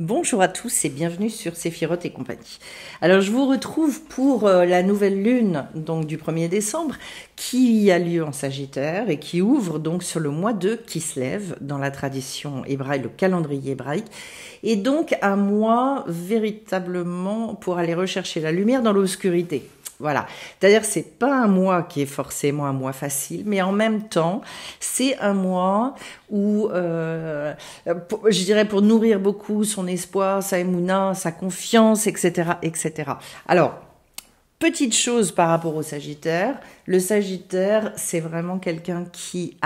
Bonjour à tous et bienvenue sur Séphiroth et compagnie. Alors je vous retrouve pour la nouvelle lune donc du 1er décembre qui a lieu en Sagittaire et qui ouvre donc sur le mois de Kislev dans la tradition hébraïque, le calendrier hébraïque, et donc un mois véritablement pour aller rechercher la lumière dans l'obscurité. Voilà, c'est-à-dire c'est pas un mois qui est forcément un mois facile, mais en même temps, c'est un mois où, je dirais, pour nourrir beaucoup son espoir, sa émouna, sa confiance, etc., etc. Alors, petite chose par rapport au Sagittaire, le Sagittaire, c'est vraiment quelqu'un qui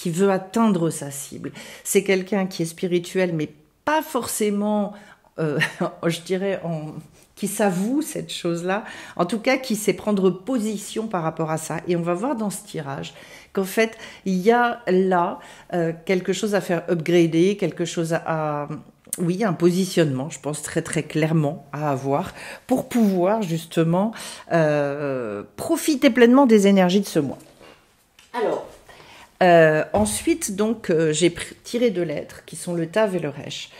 veut atteindre sa cible. C'est quelqu'un qui est spirituel, mais pas forcément, je dirais, qui s'avoue cette chose-là, en tout cas qui sait prendre position par rapport à ça. Et on va voir dans ce tirage qu'en fait, il y a là quelque chose à faire upgrader, quelque chose oui, un positionnement, je pense très très clairement à avoir pour pouvoir justement profiter pleinement des énergies de ce mois. Alors, ensuite, donc, j'ai tiré deux lettres qui sont le Tav et le Resh.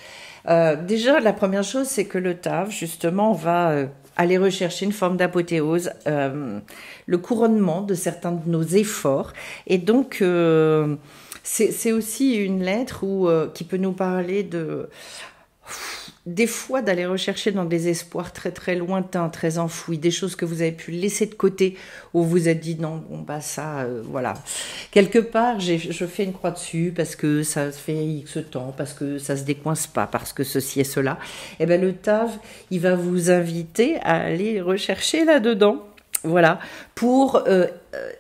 Déjà, la première chose, c'est que le Tav, justement, va aller rechercher une forme d'apothéose, le couronnement de certains de nos efforts. Et donc, c'est aussi une lettre qui peut nous parler des fois d'aller rechercher dans des espoirs très très lointains, très enfouis, des choses que vous avez pu laisser de côté, où vous vous êtes dit non, bon bah ça, voilà. Quelque part, je fais une croix dessus parce que ça fait X temps, parce que ça se décoince pas, parce que ceci et cela. Et bien le Tav, il va vous inviter à aller rechercher là-dedans. Voilà, pour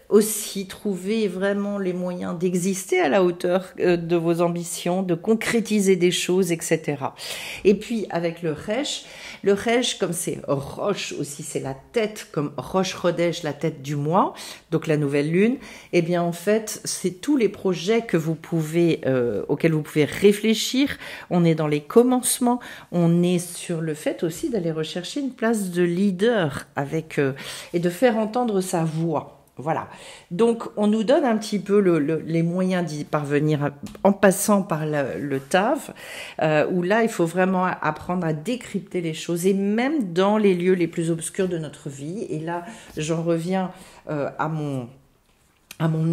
aussi trouver vraiment les moyens d'exister à la hauteur de vos ambitions, de concrétiser des choses, etc. Et puis avec le Resh, comme c'est Rosh aussi, c'est la tête, comme Rosh Chodesh, la tête du mois, donc la nouvelle lune, eh bien en fait, c'est tous les projets que vous pouvez, auxquels vous pouvez réfléchir. On est dans les commencements, on est sur le fait aussi d'aller rechercher une place de leader avec et de faire entendre sa voix. Voilà, donc on nous donne un petit peu les moyens d'y parvenir en passant par le Tav, où là il faut vraiment apprendre à décrypter les choses, et même dans les lieux les plus obscurs de notre vie. Et là j'en reviens à mon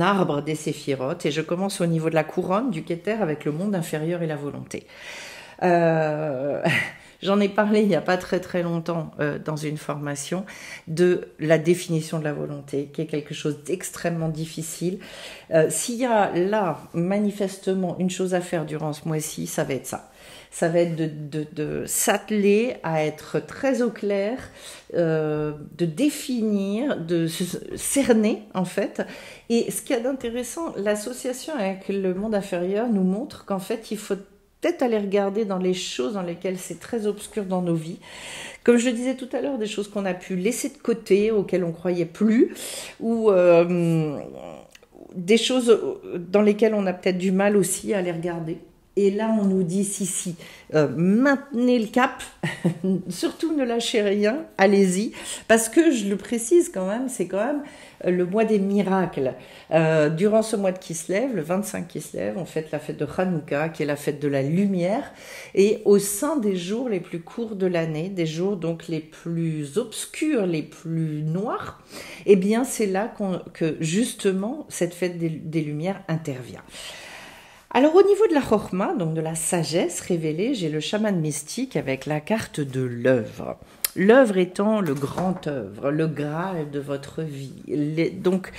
arbre des séphirotes, et je commence au niveau de la couronne du Keter avec le monde inférieur et la volonté. J'en ai parlé il n'y a pas très très longtemps dans une formation de la définition de la volonté, qui est quelque chose d'extrêmement difficile. S'il y a là manifestement une chose à faire durant ce mois-ci, ça va être ça. Ça va être de s'atteler à être très au clair, de définir, de se cerner en fait. Et ce qu'il y a d'intéressant, l'association avec le monde inférieur nous montre qu'en fait il faut peut-être aller regarder dans les choses dans lesquelles c'est très obscur dans nos vies. Comme je le disais tout à l'heure, des choses qu'on a pu laisser de côté, auxquelles on croyait plus, ou des choses dans lesquelles on a peut-être du mal aussi à les regarder. Et là, on nous dit, si, maintenez le cap, surtout ne lâchez rien, allez-y, parce que, je le précise quand même, c'est quand même le mois des miracles. Durant ce mois de Kislev, le 25 Kislev, on fête la fête de Hanouka, qui est la fête de la lumière, et au sein des jours les plus courts de l'année, des jours donc les plus obscurs, les plus noirs, eh bien c'est là que justement cette fête des lumières intervient. Alors au niveau de la Chokhma, donc de la sagesse révélée, j'ai le chaman mystique avec la carte de l'œuvre. L'œuvre étant le grand œuvre, le Graal de votre vie. Donc,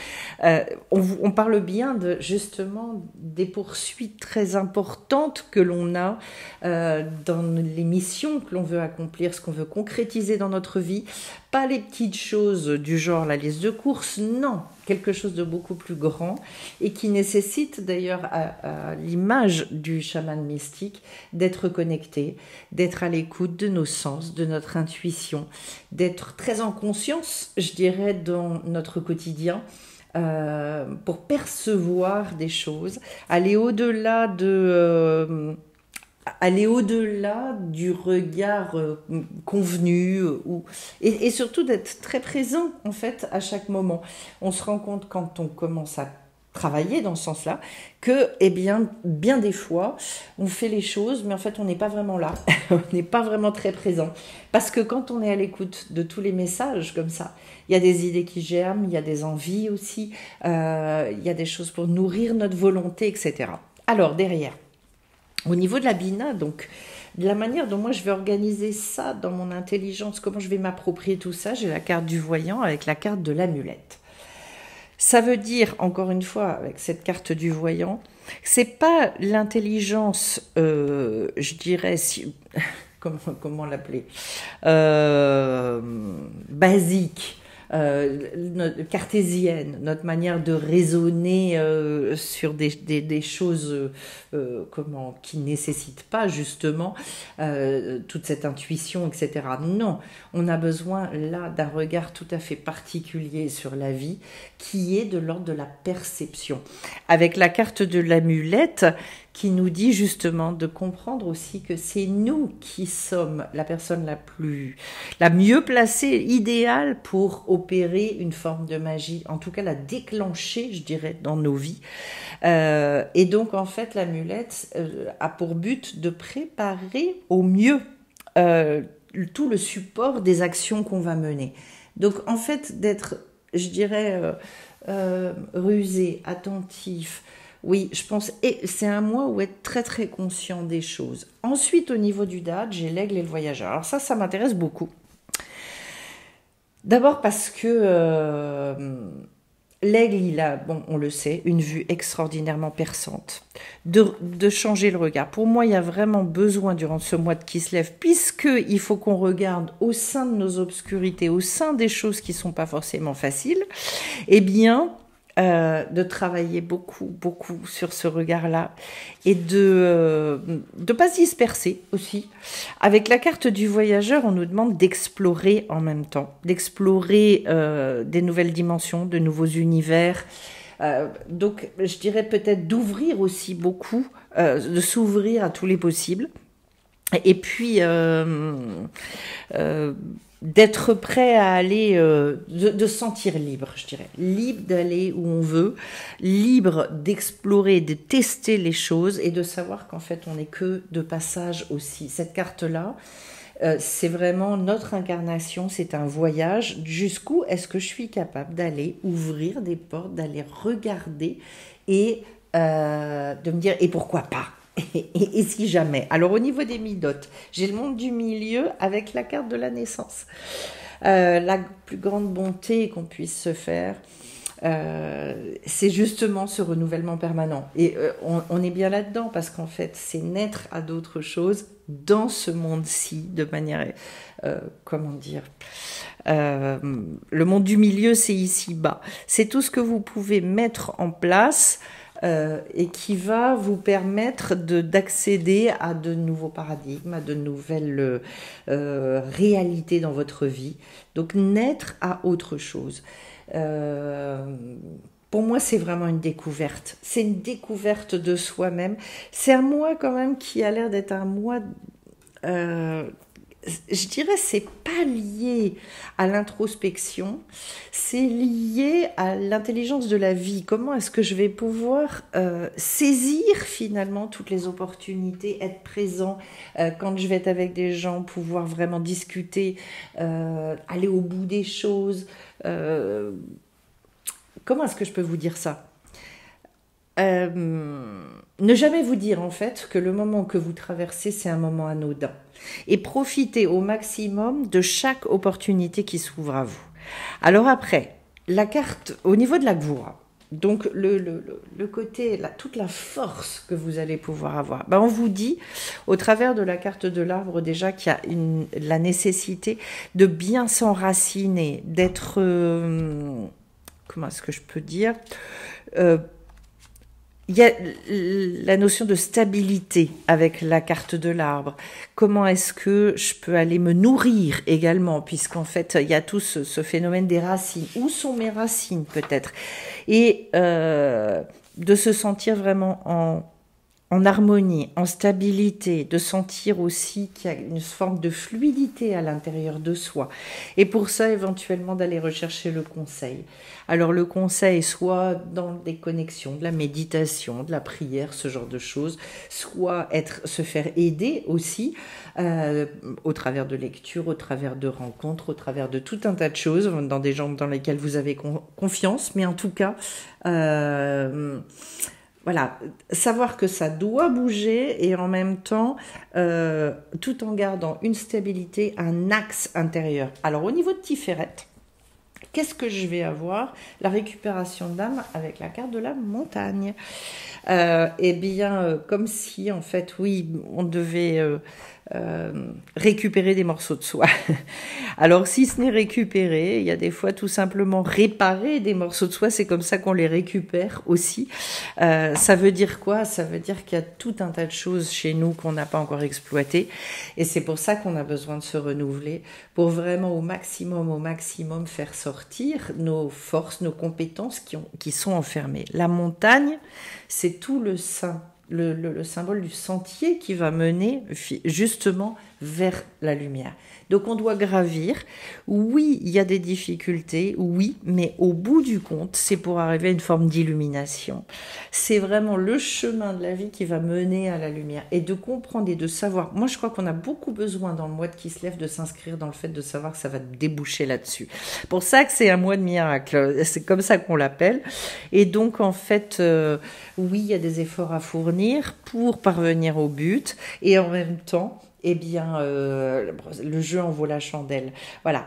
on parle bien justement des poursuites très importantes que l'on a dans les missions que l'on veut accomplir, ce qu'on veut concrétiser dans notre vie. Pas les petites choses du genre la liste de courses, non, quelque chose de beaucoup plus grand et qui nécessite d'ailleurs à l'image du chaman mystique d'être connecté, d'être à l'écoute de nos sens, de notre intuition, d'être très en conscience, je dirais, dans notre quotidien, pour percevoir des choses, aller au-delà du regard convenu et surtout d'être très présent en fait à chaque moment. On se rend compte quand on commence à travailler dans ce sens-là, que, eh bien des fois, on fait les choses, mais en fait, on n'est pas vraiment là, on n'est pas vraiment très présent. Parce que quand on est à l'écoute de tous les messages comme ça, il y a des idées qui germent, il y a des envies aussi, il y a des choses pour nourrir notre volonté, etc. Alors, derrière, au niveau de la Bina, donc, de la manière dont moi je vais organiser ça dans mon intelligence, comment je vais m'approprier tout ça, j'ai la carte du voyant avec la carte de l'amulette. Ça veut dire, encore une fois, avec cette carte du voyant, c'est pas l'intelligence, je dirais, comment l'appeler, basique, cartésienne, notre manière de raisonner sur des choses qui ne nécessitent pas justement toute cette intuition, etc. Non, on a besoin là d'un regard tout à fait particulier sur la vie qui est de l'ordre de la perception. Avec la carte de l'amulette qui nous dit justement de comprendre aussi que c'est nous qui sommes la personne la mieux placée, idéale pour opérer une forme de magie, en tout cas la déclencher, je dirais, dans nos vies. Et donc en fait l'amulette a pour but de préparer au mieux tout le support des actions qu'on va mener. Donc en fait d'être, je dirais, rusé, attentif. Oui, je pense, et c'est un mois où être très très conscient des choses. Ensuite, au niveau du date, j'ai l'aigle et le voyageur. Alors ça m'intéresse beaucoup. D'abord parce que l'aigle, il a, bon, on le sait, une vue extraordinairement perçante, de changer le regard. Pour moi, il y a vraiment besoin durant ce mois de Kislev, puisqu'il faut qu'on regarde au sein de nos obscurités, au sein des choses qui ne sont pas forcément faciles, eh bien, de travailler beaucoup sur ce regard-là et de pas se disperser aussi. Avec la carte du voyageur, on nous demande d'explorer en même temps, d'explorer des nouvelles dimensions, de nouveaux univers. Donc, je dirais peut-être d'ouvrir aussi beaucoup, de s'ouvrir à tous les possibles. Et puis, d'être prêt à aller, de se sentir libre, je dirais. Libre d'aller où on veut, libre d'explorer, de tester les choses et de savoir qu'en fait, on n'est que de passage aussi. Cette carte-là, c'est vraiment notre incarnation, c'est un voyage. Jusqu'où est-ce que je suis capable d'aller ouvrir des portes, d'aller regarder et de me dire, et pourquoi pas ? Et si jamais. Alors au niveau des midotes, j'ai le monde du milieu avec la carte de la naissance. La plus grande bonté qu'on puisse se faire, c'est justement ce renouvellement permanent. Et on est bien là-dedans parce qu'en fait, c'est naître à d'autres choses dans ce monde-ci de manière, comment dire, le monde du milieu, c'est ici-bas. C'est tout ce que vous pouvez mettre en place et qui va vous permettre d'accéder à de nouveaux paradigmes, à de nouvelles réalités dans votre vie. Donc, naître à autre chose. Pour moi, c'est vraiment une découverte. C'est une découverte de soi-même. C'est un mois quand même qui a l'air d'être un mois... je dirais c'est pas lié à l'introspection, c'est lié à l'intelligence de la vie. Comment est-ce que je vais pouvoir saisir finalement toutes les opportunités, être présent quand je vais être avec des gens, pouvoir vraiment discuter, aller au bout des choses. Comment est-ce que je peux vous dire ça ? Ne jamais vous dire en fait que le moment que vous traversez, c'est un moment anodin. Et profitez au maximum de chaque opportunité qui s'ouvre à vous. Alors après, la carte, au niveau de la Gvoura, donc le côté, toute la force que vous allez pouvoir avoir, on vous dit, au travers de la carte de l'arbre déjà, qu'il y a la nécessité de bien s'enraciner, d'être, comment est-ce que je peux dire, il y a la notion de stabilité avec la carte de l'arbre. Comment est-ce que je peux aller me nourrir également, puisqu'en fait, il y a tout ce phénomène des racines. Où sont mes racines, peut-être ? Et de se sentir vraiment en harmonie, en stabilité, de sentir aussi qu'il y a une forme de fluidité à l'intérieur de soi. Et pour ça, éventuellement, d'aller rechercher le conseil. Alors le conseil, soit dans des connexions, de la méditation, de la prière, ce genre de choses, soit se faire aider aussi au travers de lectures, au travers de rencontres, au travers de tout un tas de choses, dans des gens dans lesquels vous avez confiance, mais en tout cas... voilà, savoir que ça doit bouger et en même temps, tout en gardant une stabilité, un axe intérieur. Alors au niveau de Tiferet, qu'est-ce que je vais avoir? La récupération d'âme avec la carte de la montagne. Eh bien, comme si en fait, oui, on devait récupérer des morceaux de soi. Alors, si ce n'est récupérer, il y a des fois tout simplement réparer des morceaux de soi, c'est comme ça qu'on les récupère aussi. Ça veut dire quoi? Ça veut dire qu'il y a tout un tas de choses chez nous qu'on n'a pas encore exploitées, et c'est pour ça qu'on a besoin de se renouveler, pour vraiment au maximum faire sortir nos forces, nos compétences qui sont enfermées. La montagne, c'est tout le symbole du sentier qui va mener justement vers la lumière. Donc on doit gravir. Oui, il y a des difficultés, oui, mais au bout du compte, c'est pour arriver à une forme d'illumination. C'est vraiment le chemin de la vie qui va mener à la lumière. Et de comprendre et de savoir. Moi, je crois qu'on a beaucoup besoin dans le mois de Kislev de s'inscrire dans le fait de savoir que ça va déboucher là-dessus. Pour ça que c'est un mois de miracle. C'est comme ça qu'on l'appelle. Et donc, en fait, oui, il y a des efforts à fournir pour parvenir au but. Et en même temps, eh bien, le jeu en vaut la chandelle. Voilà.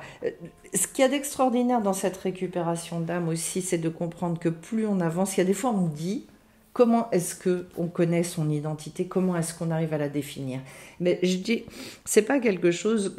Ce qu'il y a d'extraordinaire dans cette récupération d'âme aussi, c'est de comprendre que plus on avance, il y a des fois on dit, comment est-ce qu'on connaît son identité, comment est-ce qu'on arrive à la définir? Mais je dis, c'est pas quelque chose,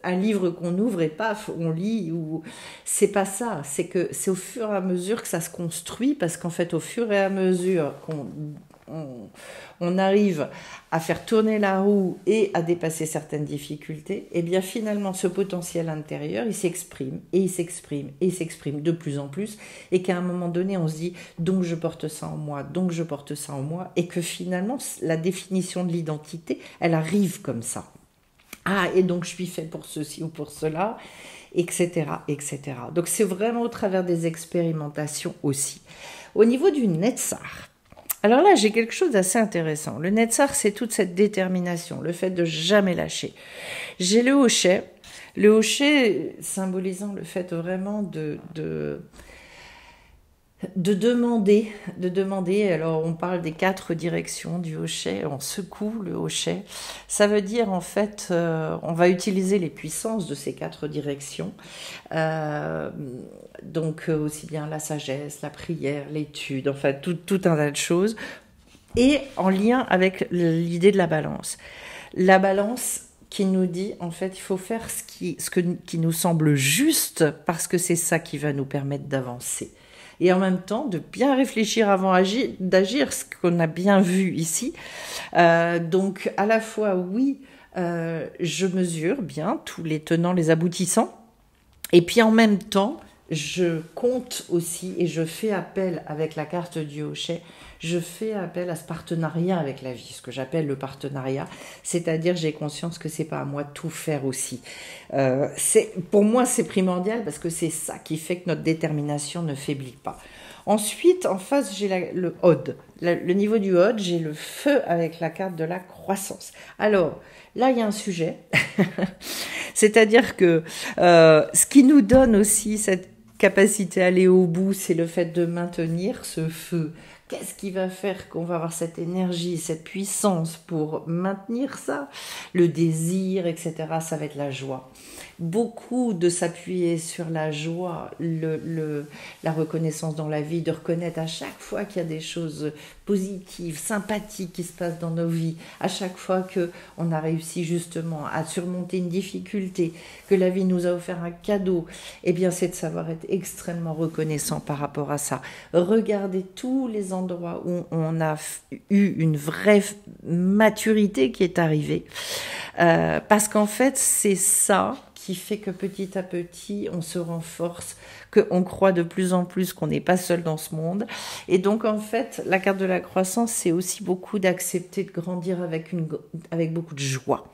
un livre qu'on ouvre et paf, on lit, ou c'est pas ça, c'est que c'est au fur et à mesure que ça se construit, parce qu'en fait, au fur et à mesure qu'on arrive à faire tourner la roue et à dépasser certaines difficultés, et bien finalement ce potentiel intérieur, il s'exprime de plus en plus, et qu'à un moment donné on se dit donc je porte ça en moi, et que finalement la définition de l'identité, elle arrive comme ça. Ah, et donc je suis fait pour ceci ou pour cela, etc. Donc c'est vraiment au travers des expérimentations aussi. Au niveau du Netzar, alors là, j'ai quelque chose d'assez intéressant. Le Netzar, c'est toute cette détermination, le fait de jamais lâcher. J'ai le hochet symbolisant le fait vraiment de demander. Alors, on parle des 4 directions du hochet, on secoue le hochet. Ça veut dire, en fait, on va utiliser les puissances de ces 4 directions. Donc, aussi bien la sagesse, la prière, l'étude, enfin, tout un tas de choses. Et en lien avec l'idée de la balance. La balance qui nous dit, en fait, il faut faire ce qui nous semble juste, parce que c'est ça qui va nous permettre d'avancer. Et en même temps, de bien réfléchir avant d'agir, ce qu'on a bien vu ici. Donc, à la fois, oui, je mesure bien tous les tenants, les aboutissants. Et puis, en même temps, je compte aussi et je fais appel avec la carte du hochet, je fais appel à ce partenariat avec la vie, ce que j'appelle le partenariat, c'est-à-dire j'ai conscience que c'est pas à moi de tout faire aussi. Pour moi c'est primordial parce que c'est ça qui fait que notre détermination ne faiblit pas. Ensuite, en face, j'ai le Hod. Le niveau du Hod, j'ai le feu avec la carte de la croissance. Alors, là, il y a un sujet. C'est-à-dire que ce qui nous donne aussi cette capacité à aller au bout, c'est le fait de maintenir ce feu. Qu'est-ce qui va faire qu'on va avoir cette énergie, cette puissance pour maintenir ça? Le désir, etc., ça va être la joie. Beaucoup de s'appuyer sur la joie, la reconnaissance dans la vie, de reconnaître à chaque fois qu'il y a des choses positives, sympathiques qui se passent dans nos vies, à chaque fois qu'on a réussi justement à surmonter une difficulté, que la vie nous a offert un cadeau, eh bien c'est de savoir être extrêmement reconnaissant par rapport à ça. Regardez tous les endroits où on a eu une vraie maturité qui est arrivée. Parce qu'en fait, c'est ça qui fait que petit à petit, on se renforce, qu'on croit de plus en plus qu'on n'est pas seul dans ce monde. Et donc, en fait, la carte de la croissance, c'est aussi beaucoup d'accepter de grandir avec beaucoup de joie.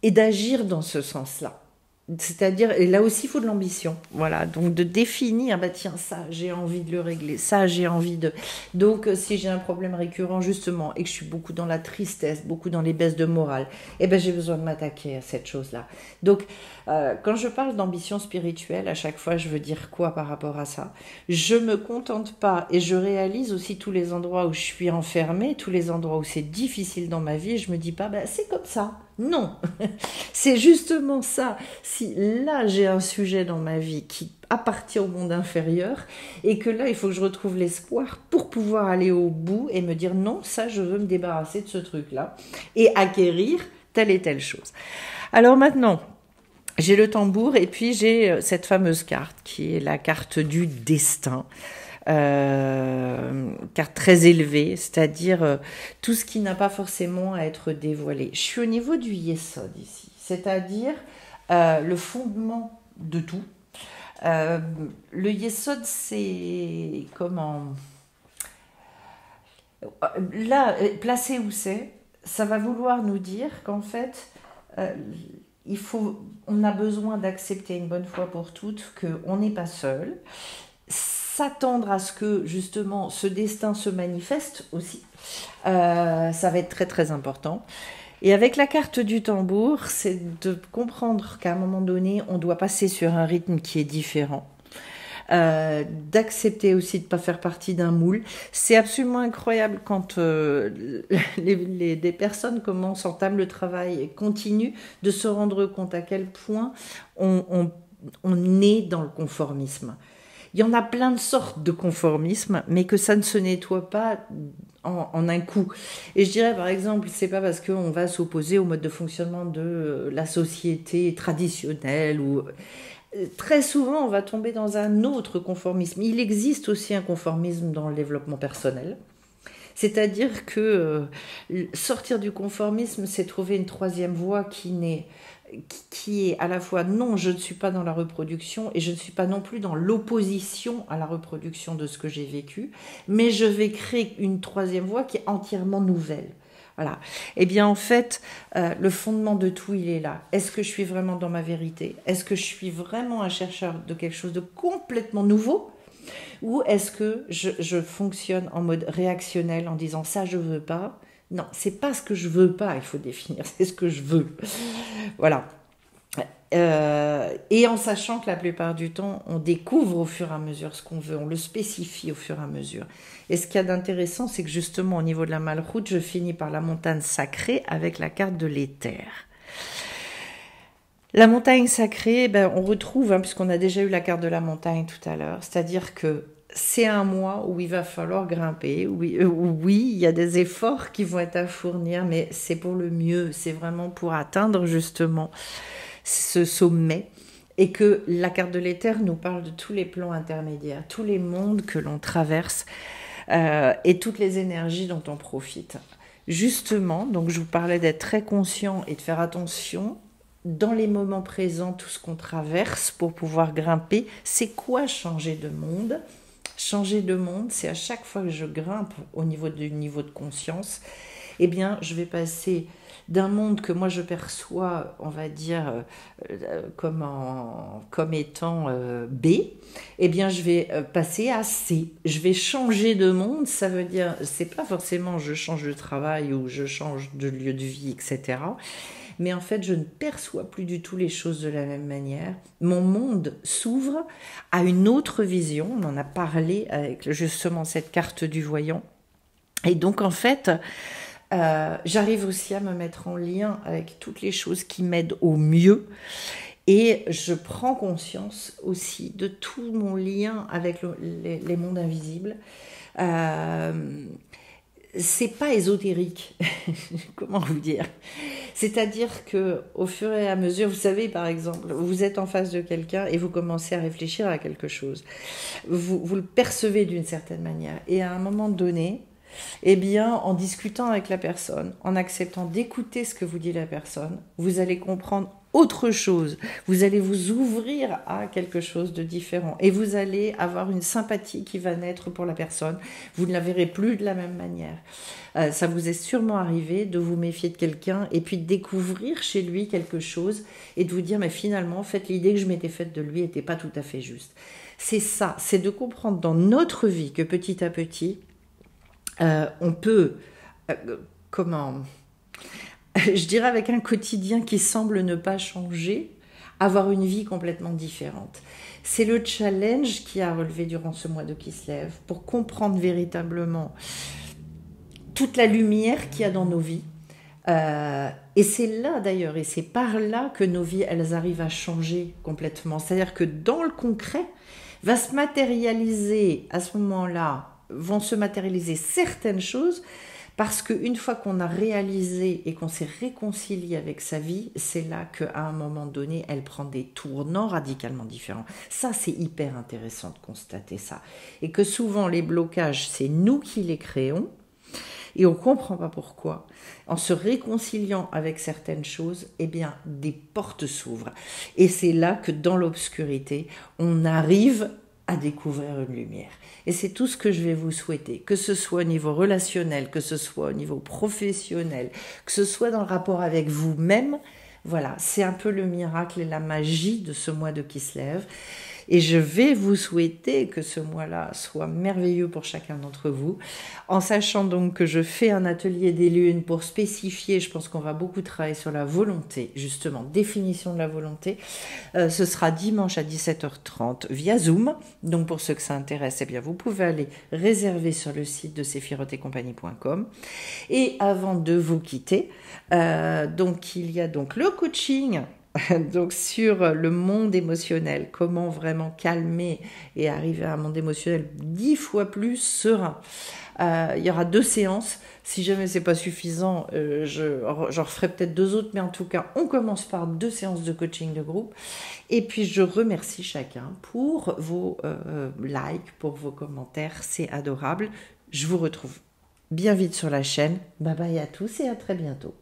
Et d'agir dans ce sens-là. C'est-à-dire, et là aussi, il faut de l'ambition. Voilà, donc de définir, bah tiens, ça, j'ai envie de le régler, ça, j'ai envie de... Donc, si j'ai un problème récurrent, justement, et que je suis beaucoup dans la tristesse, beaucoup dans les baisses de morale, eh ben, j'ai besoin de m'attaquer à cette chose-là. Donc, quand je parle d'ambition spirituelle, à chaque fois, je veux dire quoi par rapport à ça? Je me contente pas, et je réalise aussi tous les endroits où je suis enfermée, tous les endroits où c'est difficile dans ma vie, et je me dis pas, bah, c'est comme ça. Non, c'est justement ça. Si là j'ai un sujet dans ma vie qui appartient au monde inférieur et que là il faut que je retrouve l'espoir pour pouvoir aller au bout et me dire non, ça je veux me débarrasser de ce truc-là et acquérir telle et telle chose. Alors maintenant, j'ai le tambour et puis j'ai cette fameuse carte qui est la carte du destin. Carte très élevée, c'est-à-dire tout ce qui n'a pas forcément à être dévoilé. Je suis au niveau du Yesod ici, c'est-à-dire le fondement de tout. Le Yesod, c'est comment... Là, placé où c'est, ça va vouloir nous dire qu'en fait, on a besoin d'accepter une bonne fois pour toutes qu'on n'est pas seul, s'attendre à ce que justement ce destin se manifeste aussi, ça va être très très important. Et avec la carte du tambour, c'est de comprendre qu'à un moment donné, on doit passer sur un rythme qui est différent. D'accepter aussi de ne pas faire partie d'un moule. C'est absolument incroyable quand des personnes commencent, entament le travail et continuent de se rendre compte à quel point on est dans le conformisme. Il y en a plein de sortes de conformisme, mais que ça ne se nettoie pas en un coup. Et je dirais par exemple, c'est pas parce qu'on va s'opposer au mode de fonctionnement de la société traditionnelle ou... Très souvent, on va tomber dans un autre conformisme. Il existe aussi un conformisme dans le développement personnel. C'est-à-dire que sortir du conformisme, c'est trouver une troisième voie qui est à la fois non, je ne suis pas dans la reproduction et je ne suis pas non plus dans l'opposition à la reproduction de ce que j'ai vécu, mais je vais créer une troisième voie qui est entièrement nouvelle. Voilà. Eh bien, en fait, le fondement de tout, il est là. Est-ce que je suis vraiment dans ma vérité? Est-ce que je suis vraiment un chercheur de quelque chose de complètement nouveau? Ou est-ce que je fonctionne en mode réactionnel en disant ça, je veux pas? Non, c'est pas ce que je veux pas, il faut définir, c'est ce que je veux. Voilà. Et en sachant que la plupart du temps, on découvre au fur et à mesure ce qu'on veut, on le spécifie au fur et à mesure. Et ce qu'il y a d'intéressant, c'est que justement au niveau de la Malchoute, je finis par la montagne sacrée avec la carte de l'éther. La montagne sacrée, on retrouve, puisqu'on a déjà eu la carte de la montagne tout à l'heure, c'est-à-dire que c'est un mois où il va falloir grimper. Oui, il y a des efforts qui vont être à fournir, mais c'est pour le mieux, c'est vraiment pour atteindre justement ce sommet. Et que la carte de l'éther nous parle de tous les plans intermédiaires, tous les mondes que l'on traverse et toutes les énergies dont on profite. Justement, donc je vous parlais d'être très conscient et de faire attention dans les moments présents, tout ce qu'on traverse pour pouvoir grimper. C'est quoi changer de monde? Changer de monde, c'est à chaque fois que je grimpe au niveau du niveau de conscience, eh bien, je vais passer d'un monde que moi je perçois, on va dire, comme étant B, eh bien, je vais passer à C. Je vais changer de monde, ça veut dire, c'est pas forcément je change de travail ou je change de lieu de vie, etc. Mais en fait, je ne perçois plus du tout les choses de la même manière. Mon monde s'ouvre à une autre vision. On en a parlé avec justement cette carte du voyant. Et donc, en fait, j'arrive aussi à me mettre en lien avec toutes les choses qui m'aident au mieux. Et je prends conscience aussi de tout mon lien avec les mondes invisibles. C'est pas ésotérique, comment vous dire? C'est-à-dire que au fur et à mesure, vous savez, par exemple, vous êtes en face de quelqu'un et vous commencez à réfléchir à quelque chose. Vous le percevez d'une certaine manière. Et à un moment donné, Eh bien, en discutant avec la personne, en acceptant d'écouter ce que vous dit la personne, vous allez comprendre autre chose. Vous allez vous ouvrir à quelque chose de différent et vous allez avoir une sympathie qui va naître pour la personne. Vous ne la verrez plus de la même manière. Ça vous est sûrement arrivé de vous méfier de quelqu'un et puis de découvrir chez lui quelque chose et de vous dire mais finalement, en fait, l'idée que je m'étais faite de lui n'était pas tout à fait juste. C'est ça, c'est de comprendre dans notre vie que petit à petit, on peut, comment, je dirais avec un quotidien qui semble ne pas changer, avoir une vie complètement différente. C'est le challenge qui a relevé durant ce mois de Kislev pour comprendre véritablement toute la lumière qu'il y a dans nos vies. Et c'est là d'ailleurs, et c'est par là que nos vies, elles arrivent à changer complètement. C'est-à-dire que dans le concret, va se matérialiser à ce moment-là, vont se matérialiser certaines choses, parce qu'une fois qu'on a réalisé et qu'on s'est réconcilié avec sa vie, c'est là qu'à un moment donné, elle prend des tournants radicalement différents. Ça, c'est hyper intéressant de constater ça. Et que souvent, les blocages, c'est nous qui les créons, et on ne comprend pas pourquoi. En se réconciliant avec certaines choses, eh bien, des portes s'ouvrent. Et c'est là que dans l'obscurité, on arrive à découvrir une lumière. Et c'est tout ce que je vais vous souhaiter, que ce soit au niveau relationnel, que ce soit au niveau professionnel, que ce soit dans le rapport avec vous-même. Voilà, c'est un peu le miracle et la magie de ce mois de Kislev. Et je vais vous souhaiter que ce mois-là soit merveilleux pour chacun d'entre vous, en sachant donc que je fais un atelier des lunes pour spécifier, je pense qu'on va beaucoup travailler sur la volonté, justement, définition de la volonté. Ce sera dimanche à 17h30 via Zoom. Donc pour ceux que ça intéresse, eh bien vous pouvez aller réserver sur le site de sephirotetcompagnie.com. Et avant de vous quitter, donc il y a donc le coaching donc sur le monde émotionnel, comment vraiment calmer et arriver à un monde émotionnel 10 fois plus serein. Il y aura 2 séances. Si jamais c'est pas suffisant, j'en referai peut-être 2 autres, mais en tout cas, on commence par 2 séances de coaching de groupe. Et puis, je remercie chacun pour vos likes, pour vos commentaires. C'est adorable. Je vous retrouve bien vite sur la chaîne. Bye bye à tous et à très bientôt.